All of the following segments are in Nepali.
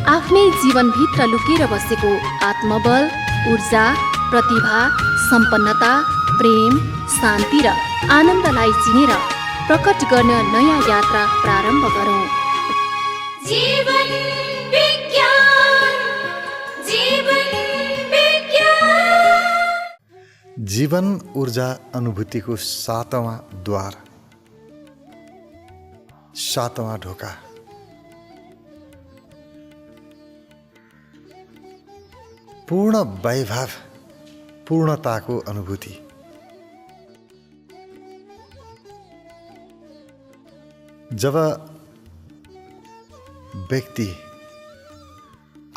आफ्नै जीवनभित्र लुकेर बसेको आत्मबल, ऊर्जा, प्रतिभा, सम्पन्नता, प्रेम, शान्ति र आनन्दलाई चिनेर प्रकट गर्न नयाँ यात्रा प्रारम्भ गरौँ। जीवन विज्ञान, जीवन विज्ञान। जीवन ऊर्जा अनुभूतिको सातवां द्वार, सातवां ढोका। पूर्ण वैभव, पूर्णताको अनुभूति। जब व्यक्ति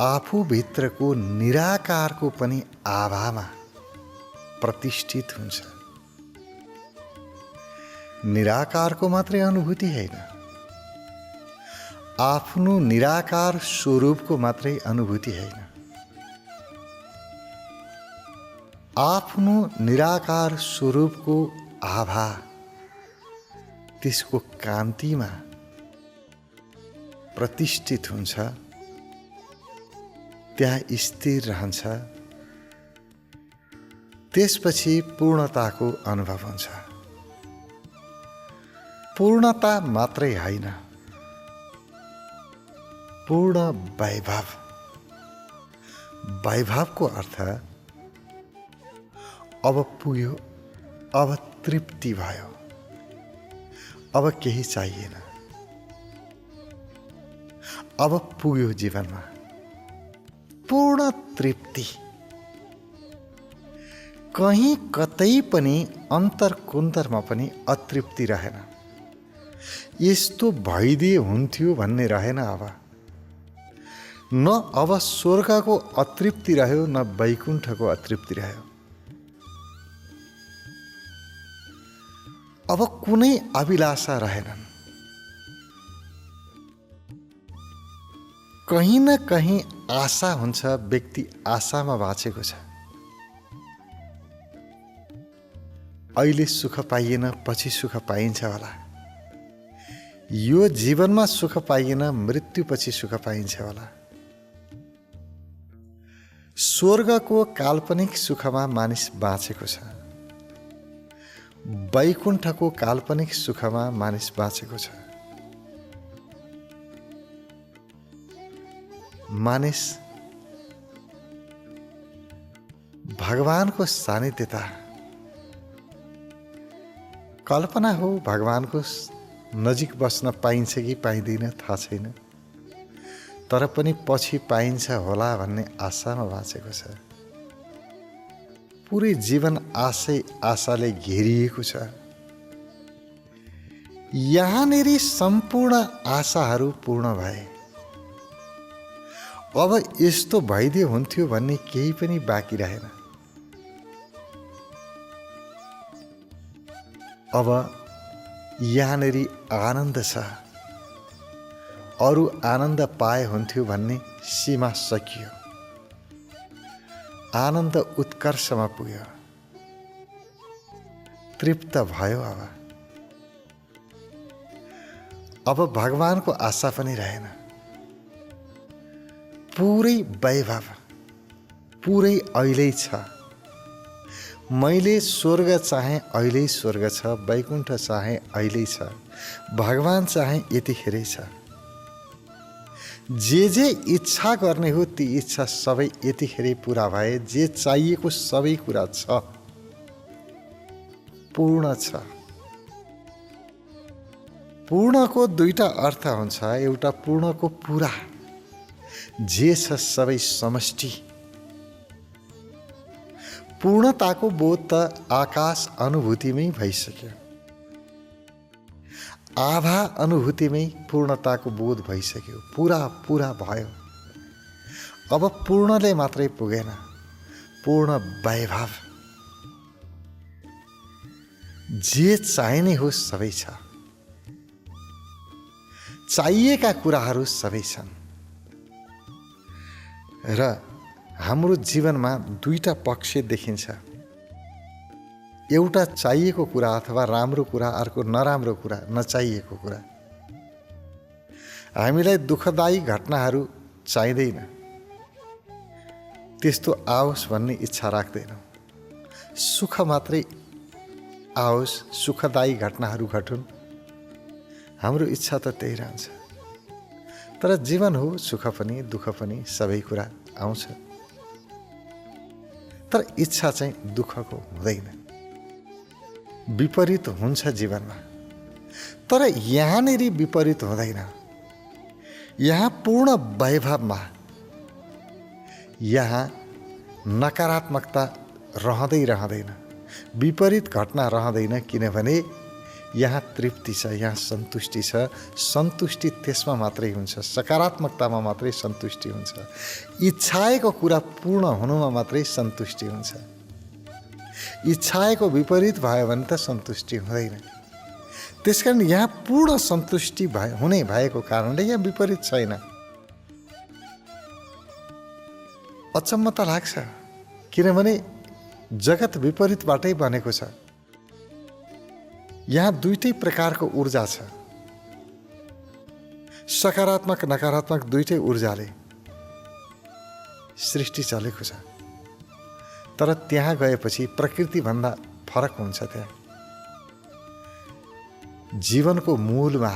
आफूभित्रको निराकारको पनि आभामा प्रतिष्ठित हुन्छ, निराकारको मात्रै अनुभूति होइन, आफ्नो निराकार स्वरूपको मात्रै अनुभूति होइन, आफ्नो निराकार स्वरूपको आभा, त्यसको कान्तिमा प्रतिष्ठित हुन्छ, त्यहाँ स्थिर रहन्छ। त्यसपछि पूर्णताको अनुभव हुन्छ। पूर्णता मात्रै होइन, पूर्ण वैभव। वैभवको अर्थ अब पुग्यो, अब तृप्ति भयो, अब केही चाहिएन, अब पुग्यो जीवनमा पूर्ण तृप्ति। कहीँ कतै पनि अन्तरकुन्तरमा पनि अतृप्ति रहेन। यस्तो भइदिए हुन्थ्यो भन्ने रहेन। अब न अब स्वर्गको अतृप्ति रह्यो, न वैकुण्ठको अतृप्ति रह्यो। अब कुनै अभिलाषा रहेनन्। कहीँ न कहीँ आशा हुन्छ, व्यक्ति आशामा बाँचेको छ। अहिले सुख पाइएन, पछि सुख पाइन्छ होला। यो जीवनमा सुख पाइएन, मृत्युपछि सुख पाइन्छ होला। स्वर्गको काल्पनिक सुखमा मानिस बाँचेको छ, वैकुण्ठको काल्पनिक सुखमा मानिस बाँचेको छ। मानिस भगवानको सानिध्यता, कल्पना हो, भगवानको नजिक बस्न पाइन्छ कि पाइँदैन थाहा छैन, तर पनि पछि पाइन्छ होला भन्ने आशामा बाँचेको छ। पुरै जीवन आशाले घेरिएको छ। यहाँनेरि सम्पूर्ण आशाहरू पूर्ण भए। अब यस्तो भइदिए हुन्थ्यो भन्ने केही पनि बाँकी रहेन। अब यहाँनेरि आनन्द छ। अरू आनन्द पाए हुन्थ्यो भन्ने सीमा सकियो। आनन्द उत्कर्षमा पुग्यो, तृप्त भयो। अब भगवानको आशा पनि रहेन। पुरै वैभव, पुरै अहिले छ। मैले स्वर्ग चाहे अहिले स्वर्ग छ, वैकुण्ठ चाहे अहिले छ, भगवान चाहे यतिखेरै छ। जे इच्छा गर्ने हो ती इच्छा सबै यतिखेरै पुरा भए। जे चाहिएको सबै कुरा छ, पूर्ण छ। पूर्णको दुईटा अर्थ हुन्छ। एउटा पूर्णको पुरा, जे छ सबै समष्टि। पूर्णताको बोध त आकाश अनुभूतिमै भइसक्यो। आभा अनुभूतिमै पूर्णताको बोध भइसक्यो। पुरा भयो। अब पूर्णले मात्रै पुगेन, पूर्ण वैभव। जे चाहिने हो सबै छ। चाहिएका कुराहरू सबै छन्। र हाम्रो जीवनमा दुईटा पक्ष देखिन्छ। एउटा चाहिएको कुरा अथवा राम्रो कुरा, अर्को नराम्रो कुरा, नचाहिएको कुरा। हामीलाई दुःखदायी घटनाहरू चाहिँदैन, त्यस्तो आओस् भन्ने इच्छा राख्दैनौँ। सुख मात्रै आओस्, सुखदायी घटनाहरू घटुन्, हाम्रो इच्छा त त्यही रहन्छ। तर जीवन हो, सुख पनि दुःख पनि सबै कुरा आउँछ। तर इच्छा चाहिँ दुःखको हुँदैन, विपरीत हुन्छ जीवनमा। तर यहाँनिर विपरीत हुँदैन। यहाँ पूर्ण वैभवमा यहाँ नकारात्मकता रहँदैन, विपरीत घटना रहँदैन, किनभने यहाँ तृप्ति छ, यहाँ सन्तुष्टि छ। सन्तुष्टि त्यसमा मात्रै हुन्छ, सकारात्मकतामा मात्रै सन्तुष्टि हुन्छ। इच्छाएको कुरा पूर्ण हुनुमा मात्रै सन्तुष्टि हुन्छ। इच्छाएको विपरीत भयो भने त सन्तुष्टि हुँदैन। त्यसकारण यहाँ पूर्ण सन्तुष्टि हुने भएको कारणले यहाँ विपरीत छैन। अचम्म त लाग्छ, किनभने जगत विपरीतबाटै बनेको छ। यहाँ दुईटै प्रकारको ऊर्जा छ, सकारात्मक नकारात्मक दुईटै ऊर्जाले सृष्टि चलेको छ। तर त्यहाँ गएपछि प्रकृतिभन्दा फरक हुन्छ। त्यहाँ जीवनको मूलमा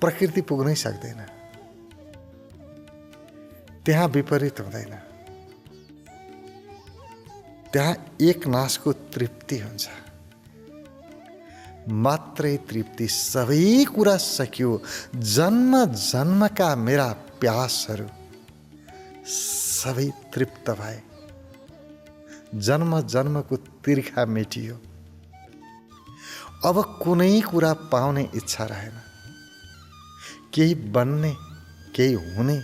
प्रकृति पुग्नै सक्दैन, त्यहाँ विपरीत हुँदैन। त्यहाँ एक नासको तृप्ति हुन्छ, मात्रै तृप्ति। सबै कुरा सकियो, जन्म जन्मका मेरा प्यासहरू सबै तृप्त भए, जन्म जन्मको तिर्खा मेटियो। अब कुनै कुरा पाउने इच्छा रहेन, केही बन्ने केही हुने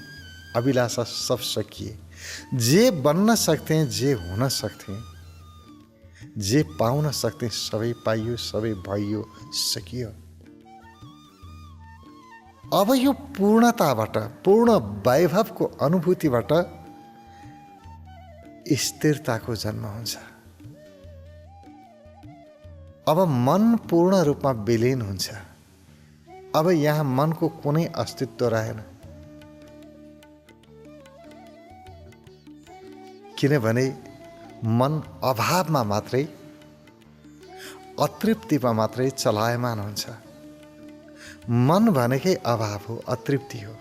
अभिलाषा सब सकिए। जे बन्न सक्थे, जे हुन सक्थे, जे पाउन सक्थे, सबै पाइयो, सबै भइयो, सकियो। अब यो पूर्णताबाट, पूर्ण वैभवको अनुभूतिबाट स्थिरताको जन्म हुन्छ। अब मन पूर्ण रूपमा विलीन हुन्छ। अब यहाँ मनको कुनै अस्तित्व रहेन, किनभने मन अभावमा मात्रै, अतृप्तिमा मात्रै चलायमान हुन्छ। मन भनेकै अभाव हो, अतृप्ति हो।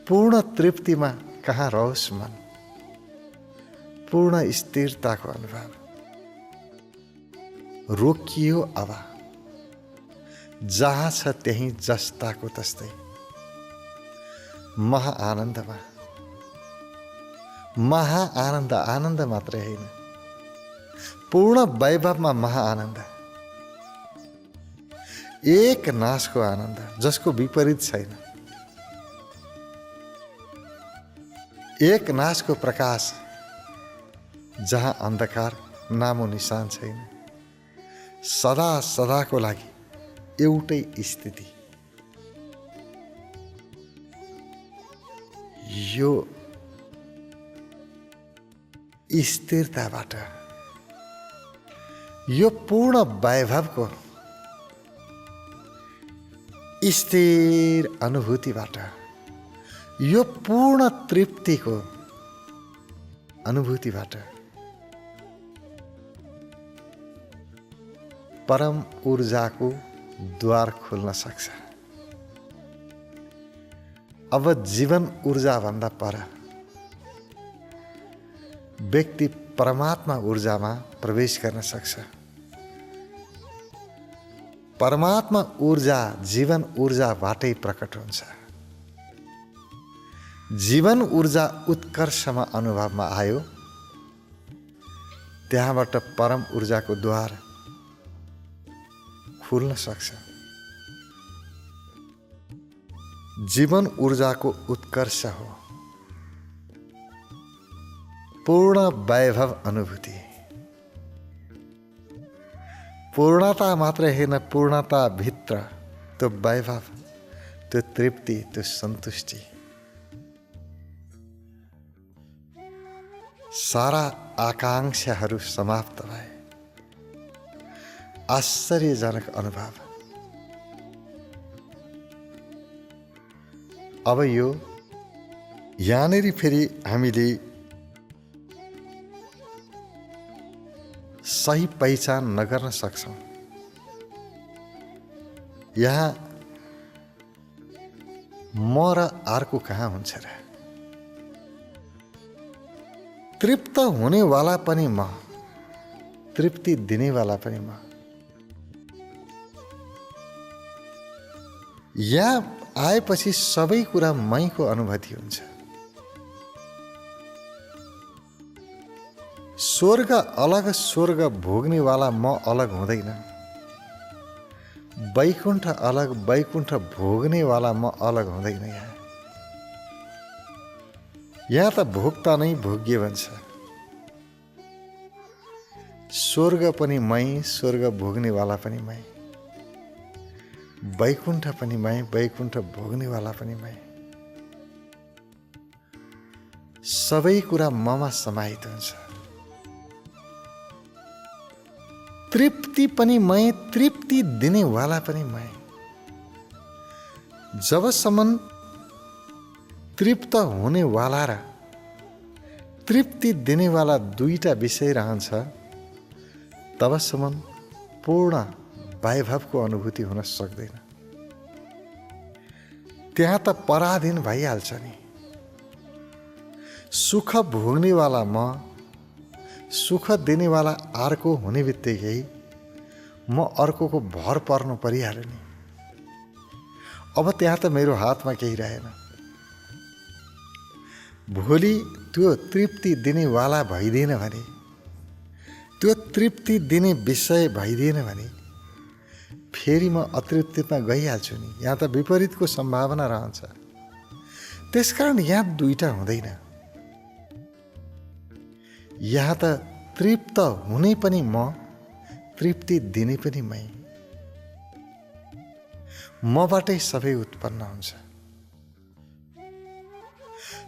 पूर्ण तृप्तिमा कहाँ रहोस् मन, पूर्ण स्थिरताको अनुभव। रोकियो अब, जहाँ छ त्यही जस्ताको तस्तै, महाआनन्दमा। महाआनन्द, आनन्द मात्रै होइन, पूर्ण वैभवमा महाआनन्द, एक नासको आनन्द, जसको विपरीत छैन। एक नासको प्रकाश, जहाँ अन्धकार नामो निशान छैन। सदा सदाको लागि एउटै स्थिति। यो स्थिरताबाट, यो पूर्ण वैभवको स्थिर अनुभूतिबाट, यो पूर्ण तृप्तिको अनुभूतिबाट परम ऊर्जाको द्वार खुल्न सक्छ। अब जीवन ऊर्जा भन्दा पर व्यक्ति परमात्मा ऊर्जामा प्रवेश गर्न सक्छ। परमात्मा ऊर्जा जीवन ऊर्जाबाटै प्रकट हुन्छ। जीवन ऊर्जा उत्कर्षमा अनुभवमा आयो, त्यहाँबाट परम ऊर्जाको द्वार खुल्न सक्छ। जीवन ऊर्जाको उत्कर्ष हो पूर्ण वैभव अनुभूति। पूर्णता मात्र होइन, पूर्णता भित्र त्यो वैभव, त्यो तृप्ति, त्यो सन्तुष्टि, सारा आकांक्षाहरू समाप्त भए। आश्चर्यजनक अनुभव। अब यो यहाँनिर फेरि हामीले सही पहिचान नगर्न सक्छौँ। यहाँ म र अर्को कहाँ हुन्छ र? तृप्त हुनेवाला पनि म, तृप्ति दिनेवाला पनि म। यहाँ आएपछि सबै कुरा मैको अनुभूति हुन्छ। स्वर्ग अलग, स्वर्ग भोग्नेवाला म अलग हुँदैन। वैकुण्ठ अलग, वैकुण्ठ भोग्नेवाला म अलग हुँदैन। यहाँ त भोक्ता नै भोग्य भन्छ। स्वर्ग पनि मै, स्वर्ग भोग्नेवाला पनि मै। वैकुण्ठ पनि मै, वैकुण्ठ भोग्नेवाला पनि मै। सबै कुरा ममा समाहित हुन्छ। तृप्ति पनि मै, तृप्ति दिनेवाला पनि मै। जबसम्म तृप्त हुनेवाला र तृप्ति दिनेवाला दुईटा विषय रहन्छ, तबसम्म पूर्ण वैभवको अनुभूति हुन सक्दैन। त्यहाँ त पराधीन भइहाल्छ नि। सुख भोग्नेवाला म, सुख दिनेवाला अर्को हुने बित्तिकै म अर्कोको भर पर्नु परिहाल्यो नि। अब त्यहाँ त मेरो हातमा केही रहेन। भोलि त्यो तृप्ति दिनेवाला भइदिएन भने, त्यो तृप्ति दिने विषय भइदिएन भने फेरि म अतृप्तिमा गइहाल्छु नि। यहाँ त विपरीतको सम्भावना रहन्छ। त्यसकारण यहाँ दुईटा हुँदैन। यहाँ त तृप्त हुने पनि म, तृप्ति दिने पनि मै। मबाटै सबै उत्पन्न हुन्छ।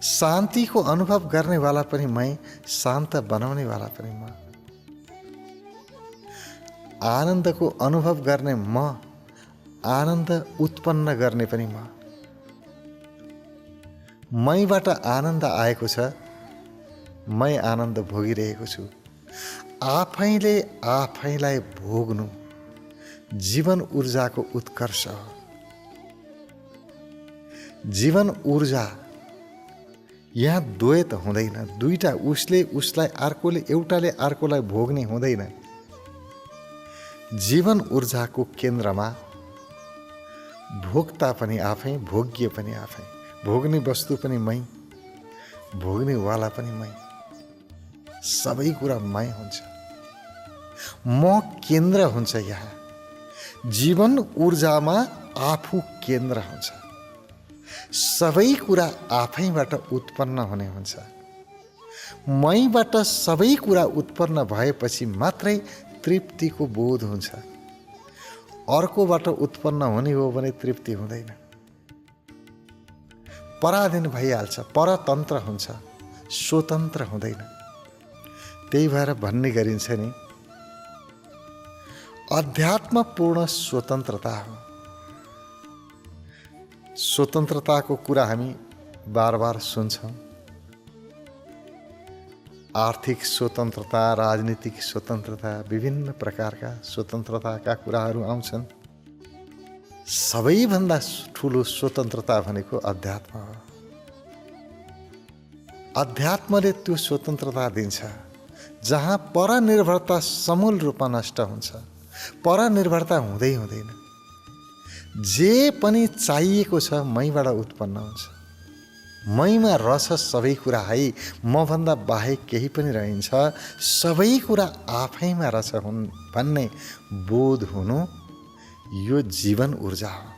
शान्तिको अनुभव गर्नेवाला पनि मै, शान्त बनाउनेवाला पनि म। आनन्दको अनुभव गर्ने म, आनन्द उत्पन्न गर्ने पनि म। मैबाट आनन्द आएको छ, मै आनन्द भोगिरहेको छु। आफैले आफैलाई भोग्नु जीवन ऊर्जाको उत्कर्ष हो। जीवन ऊर्जा यहाँ द्वैत हुँदैन। दुईटा, उसले उसलाई, अर्कोले, एउटाले अर्कोलाई भोग्ने हुँदैन। जीवन ऊर्जाको केन्द्रमा भोक्ता पनि आफै, भोग्य पनि आफै। भोग्ने वस्तु पनि मै, भोग्नेवाला पनि मै। सबै कुरा मै हुन्छ। म केन्द्र हुन्छ। यहाँ जीवन ऊर्जामा आफू केन्द्र हुन्छ। सबै कुरा आफैबाट उत्पन्न हुने हुन्छ। मैबाट सबै कुरा उत्पन्न भएपछि मात्रै तृप्तिको बोध हुन्छ। अर्कोबाट उत्पन्न हुने हो भने तृप्ति हुँदैन। पराधीन भइहाल्छ, परतन्त्र हुन्छ, स्वतन्त्र हुँदैन। त्यही भएर भन्ने गरिन्छ नि, अध्यात्मपूर्ण स्वतन्त्रता हो। स्वतन्त्रताको कुरा हामी बार बार सुन्छौँ। आर्थिक स्वतन्त्रता, राजनीतिक स्वतन्त्रता, विभिन्न प्रकारका स्वतन्त्रताका कुराहरू आउँछन्। सबैभन्दा ठुलो स्वतन्त्रता भनेको अध्यात्म हो। अध्यात्मले त्यो स्वतन्त्रता दिन्छ जहाँ परनिर्भरता समूल रूपमा नष्ट हुन्छ। परनिर्भरता हुँदै हुँदैन। जे पनि चाहिएको छ मैबाट उत्पन्न हुन्छ। मैमा रस सबै कुरा है, मभन्दा बाहेक केही पनि रहन्छ। सबै कुरा आफैमा रस हुन् भन्ने बोध हुनु, यो जीवन ऊर्जा हो।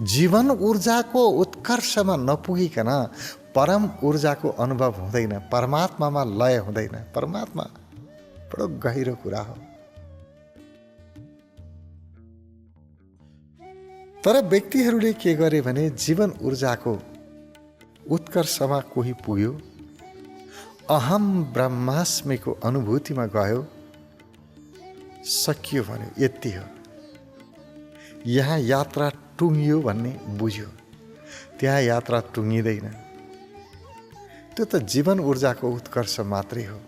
जीवन ऊर्जाको उत्कर्षमा नपुगिकन परम ऊर्जाको अनुभव हुँदैन। परमात्मामा लय हुँदैन। परमात्मा बडो गहिरो कुरा हो। तर व्यक्तिहरूले के गरे भने जीवन ऊर्जाको उत्कर्षमा कोही पुग्यो, अहम ब्रह्मास्मिको अनुभूतिमा गयो, सकियो भन्यो, यति हो। यहाँ यात्रा टुङ्गियो भन्ने बुझ्यो। त्यहाँ यात्रा टुङ्गिँदैन। त्यो त जीवन ऊर्जाको उत्कर्ष मात्रै हो।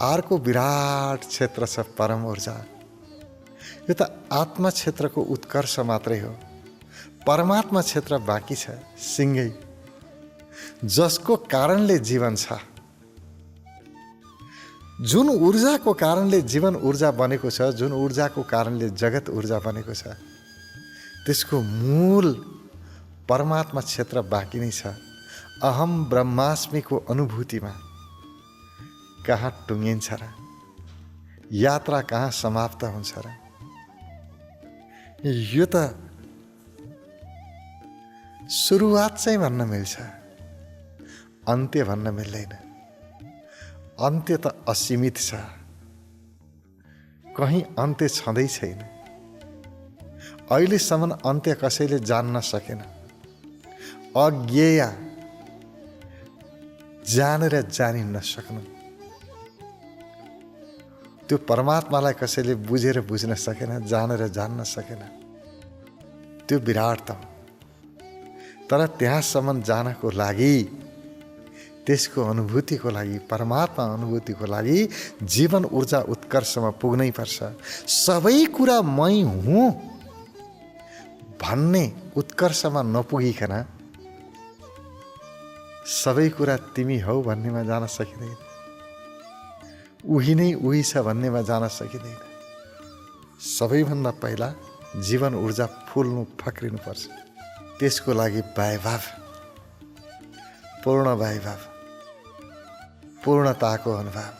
अर्को विराट क्षेत्र छ परम ऊर्जा। यो त आत्मा क्षेत्रको उत्कर्ष मात्रै हो। परमात्मा क्षेत्र बाँकी छ सिङ्गै, जसको कारणले जीवन छ। जुन ऊर्जाको कारणले जीवन ऊर्जा बनेको छ, जुन ऊर्जाको कारणले जगत ऊर्जा बनेको छ, त्यसको मूल परमात्मा क्षेत्र बाँकी नै छ। अहम ब्रह्मास्मिको अनुभूतिमा कहाँ टुङ्गिन्छ र? यात्रा कहाँ समाप्त हुन्छ र? यो त सुरुवात चाहिँ भन्न मिल्छ, अन्त्य भन्न मिल्दैन। अन्त्य त असीमित छ, कहीँ अन्त्य छँदै छैन। अहिलेसम्म अन्त्य कसैले जान्न सकेन। अज्ञेय, जानेर जानि नसक्नु। त्यो परमात्मालाई कसैले बुझेर बुझ्न सकेन, जानेर जान्न सकेन। त्यो विराटतम। तर त्यहाँसम्म जानको लागि, त्यसको अनुभूतिको लागि, परमात्मा अनुभूतिको लागि जीवन ऊर्जा उत्कर्षमा पुग्नै पर्छ। सबै कुरा मै हुँ भन्ने उत्कर्षमा नपुगिकन सबै कुरा तिमी हौ भन्नेमा जान सकिँदैन। उही नै उही छ भन्नेमा जान सकिँदैन। सबैभन्दा पहिला जीवन ऊर्जा फुल्नु फक्रिनुपर्छ। त्यसको लागि वैभव, पूर्ण वैभव, पूर्णताको अनुभव।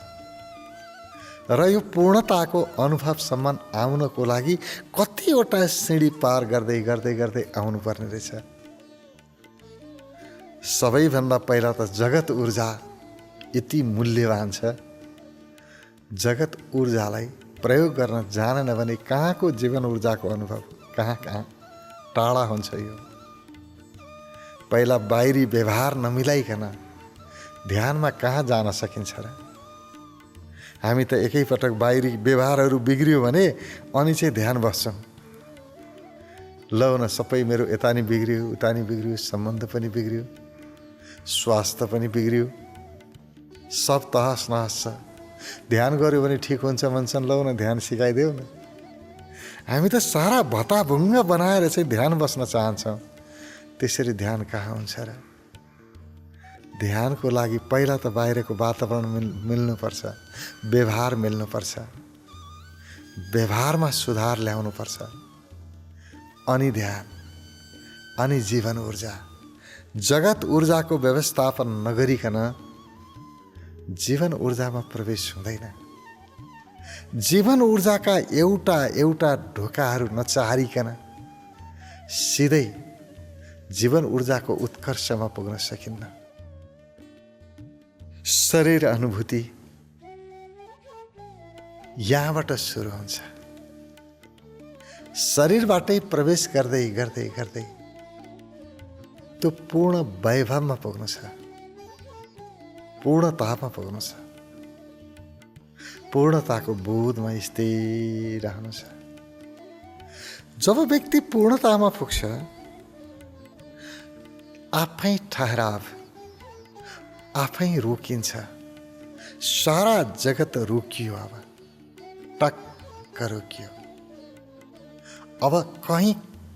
र यो पूर्णताको अनुभवसम्म आउनको लागि कतिवटा सिँढी पार गर्दै गर्दै गर्दै आउनुपर्ने रहेछ। सबैभन्दा पहिला त जगत ऊर्जा यति मूल्यवान छ। जगत ऊर्जालाई प्रयोग गर्न जानेन भने कहाँको जीवन ऊर्जाको अनुभव, कहाँ कहाँ टाढा हुन्छ। यो पहिला बाहिरी व्यवहार नमिलाइकन ध्यानमा कहाँ जान सकिन्छ र? हामी त एकैपटक बाहिरी व्यवहारहरू बिग्रियो भने अनि चाहिँ ध्यान बस्छौँ। लौ न, सबै मेरो यता नि बिग्रियो, उता नि बिग्रियो, सम्बन्ध पनि बिग्रियो, स्वास्थ्य पनि बिग्रियो, सब तहस नहस छ। ध्यान गऱ्यो भने ठिक हुन्छ भन्छन्। लौ न, ध्यान सिकाइदेऊ न। हामी त सारा भताभुङ्ग बनाएर चाहिँ ध्यान बस्न चाहन्छौँ। त्यसरी ध्यान कहाँ हुन्छ र? ध्यानको लागि पहिला त बाहिरको वातावरण मिल्नुपर्छ, व्यवहार मिल्नुपर्छ, व्यवहारमा सुधार ल्याउनुपर्छ, अनि ध्यान, अनि जीवन ऊर्जा। जगत ऊर्जाको व्यवस्थापन नगरिकन जीवन ऊर्जामा प्रवेश हुँदैन। जीवन ऊर्जाका एउटा एउटा ढोकाहरू नचारिकन सिधै जीवन ऊर्जाको उत्कर्षमा पुग्न सकिन्न। शरीर अनुभूति यहाँबाट सुरु हुन्छ। शरीरबाटै प्रवेश गर्दै गर्दै गर्दै त्यो पूर्ण वैभवमा पुग्नु छ, पूर्णतामा पुग्नु छ, पूर्णताको बोधमा स्थिर रहनु छ। जब व्यक्ति पूर्णतामा पुग्छ, आफै ठहराव, आफै रोकिन्छ। सारा जगत रोकियो, अब टक्क रोकियो। अब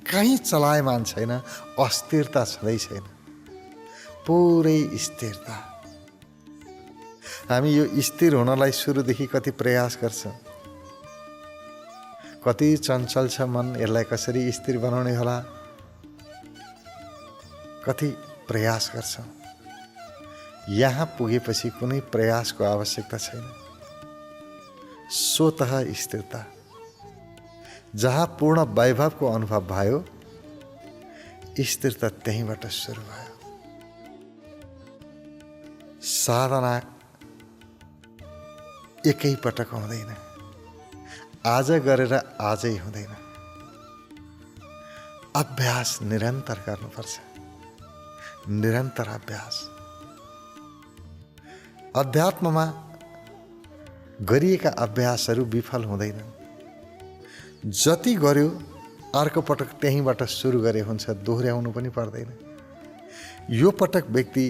कहीँ चलायमान छैन, अस्थिरता छँदै छैन, पुरै स्थिरता। हामी यो स्थिर हुनलाई सुरुदेखि कति प्रयास गर्छौँ। कति चञ्चल छ मन, यसलाई कसरी स्थिर बनाउने होला, कति प्रयास गर्छौँ। यहाँ पुगेपछि कुनै प्रयासको आवश्यकता छैन। स्वतः स्थिरता। जहाँ पूर्ण वैभवको अनुभव भयो, स्थिरता त्यहीँबाट सुरु भयो। साधना एकै पटक हुँदैन, आज गरेर आजै हुँदैन। अभ्यास निरन्तर गर्नुपर्छ, निरन्तर अभ्यास। अध्यात्ममा गरिएका अभ्यासहरू विफल हुँदैनन्। जति गर्यो अर्को पटक त्यहीँबाट सुरु गरे हुन्छ, दोहोऱ्याउनु पनि पर्दैन। यो पटक व्यक्ति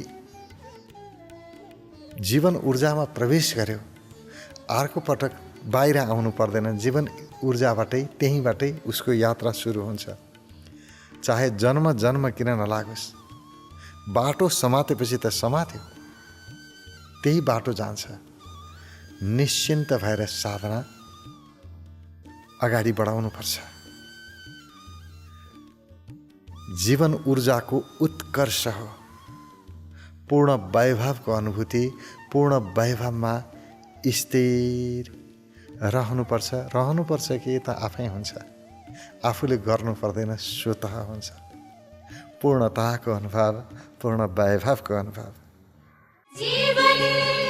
जीवन ऊर्जामा प्रवेश गर्यो, अर्को पटक बाहिर आउनु पर्दैन, जीवन ऊर्जाबाटै त्यहीँबाटै उसको यात्रा सुरु हुन्छ। चाहे जन्म जन्म किन नलागोस्, बाटो समातेपछि त समात्यो, त्यही बाटो जान्छ। निश्चिन्त भएर साधना अगाडि बढाउनुपर्छ। जीवन ऊर्जाको उत्कर्ष हो। पूर्ण वैभवको अनुभूति, पूर्ण वैभवमा स्थिर रहनुपर्छ कि त आफै हुन्छ, आफूले गर्नु पर्दैन, स्वतः हुन्छ। पूर्णताको अनुभव, पूर्ण वैभवको अनुभव। जीवन